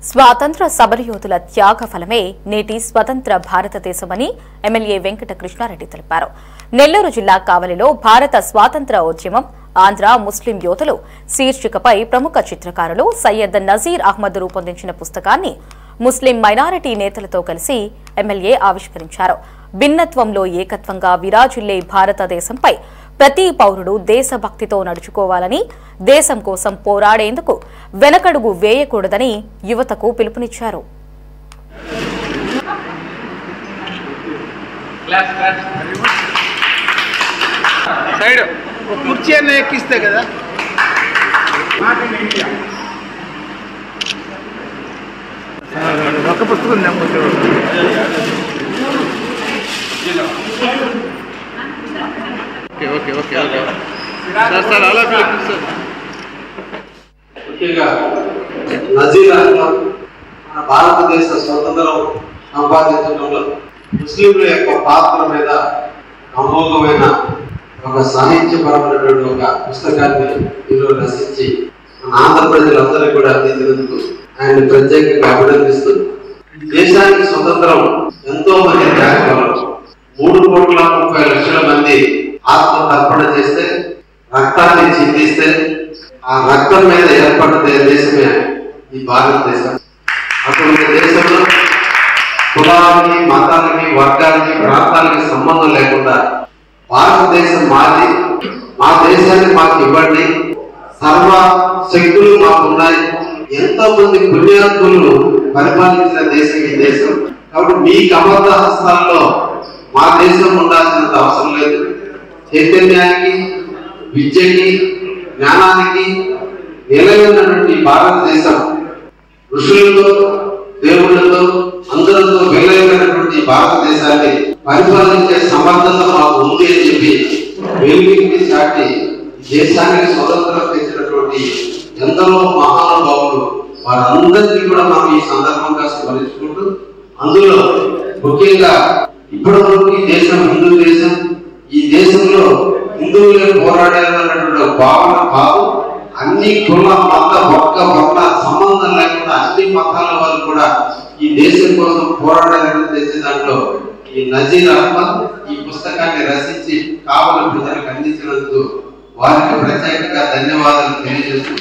స్వాతంత్ర సమరయోధుల త్యాగ ఫలమే నేటి స్వతంత్ర భారతదేశమని ఎమ్మెల్యే వెంకట కృష్ణారెడ్డి తెలిపారు. నెల్లూరు జిల్లా కావలిలో భారత స్వాతంత్ర ఉద్యమం ఆంధ్ర ముస్లిం యోధులు శీర్షికపై ప్రముఖ చిత్రకారులు సయ్యద్ నజీర్ అహ్మద్ రూపొందించిన పుస్తకాన్ని ముస్లిం మైనారిటీ నేతలతో కలిసి ఎమ్మెల్యే ఆవిష్కరించారు. భిన్నత్వంలో ఏకత్వంగా విరాజిల్లే భారతదేశంపై ప్రతి పౌరుడు దేశభక్తితో నడుచుకోవాలని, దేశం కోసం పోరాడేందుకు వెనకడుగు వేయకూడదని యువతకు పిలుపునిచ్చారు. ముఖ్యంగా నజీర్ అహ్మద్ మన భారతదేశ స్వతంత్రం సంపాదించడంలో ముస్లింల యొక్క పాత్ర మీద అమోఘమైన ఒక సాహిత్యపరమైనటువంటి ఒక పుస్తకాన్ని ఈరోజు రచించి మన ఆంధ్ర ప్రజలందరికీ కూడా అందించినందుకు ఆయన ప్రత్యేకంగా అభినందిస్తూ, దేశానికి స్వతంత్రం ఎంతో మంది త్యాగపరులు 3,30,00,000 మంది ఆత్మ తర్పణ చేస్తే, రక్తాన్ని చిందిస్తే ఆ రక్తం మీద ఏర్పడ్డ దేశమే ఈ భారతదేశం. అటువంటి దేశంలో కులాలకి, మతాలకి, వర్గాలకి, ప్రాంతాలకి సంబంధం లేకుండా భారతదేశం మాది, మా దేశాన్ని మాకు ఇవ్వండి, సర్వ శక్తులు మాకున్నాయి, ఎంతో మంది పుణ్యాత్ములు పరిపాలించిన దేశం ఈ దేశం. కాబట్టి మీకు అబద్ధ హస్తాల్లో మా దేశం ఉండాల్సినంత అవసరం లేదు. చైతన్యానికి, విద్యకి, జ్ఞానానికి నిలయమైనటువంటి భారతదేశం, ఋషులతో, దేవుళ్లతో, అందరితో నిలయమైనటువంటి భారతదేశాన్ని పరిపాలించే సమర్థత మాకు ఉంది అని చెప్పి వెలుగుకి చాటి దేశానికి స్వతంత్రం తెచ్చినటువంటి ఎందరో మహానుభావులు వారందరినీ కూడా మనం ఈ సందర్భంగా స్మరించుకుంటూ, అందులో ముఖ్యంగా ఇప్పటి వరకు ఈ దేశం హిందూ దేశం, ఈ దేశంలో హిందువులే పోరాడాలన్నటువంటి భావన కాదు. అన్ని కుల, మత, వర్గ, వర్ణ సంబంధం లేకుండా అన్ని మతాల వాళ్ళు కూడా ఈ దేశం కోసం పోరాడాలని తెచ్చే దాంట్లో ఈ నజీర్ అహ్మద్ ఈ పుస్తకాన్ని రచించి కావలి ప్రజలకు అందించినందుకు వారికి ప్రత్యేకంగా ధన్యవాదాలు తెలియజేస్తూ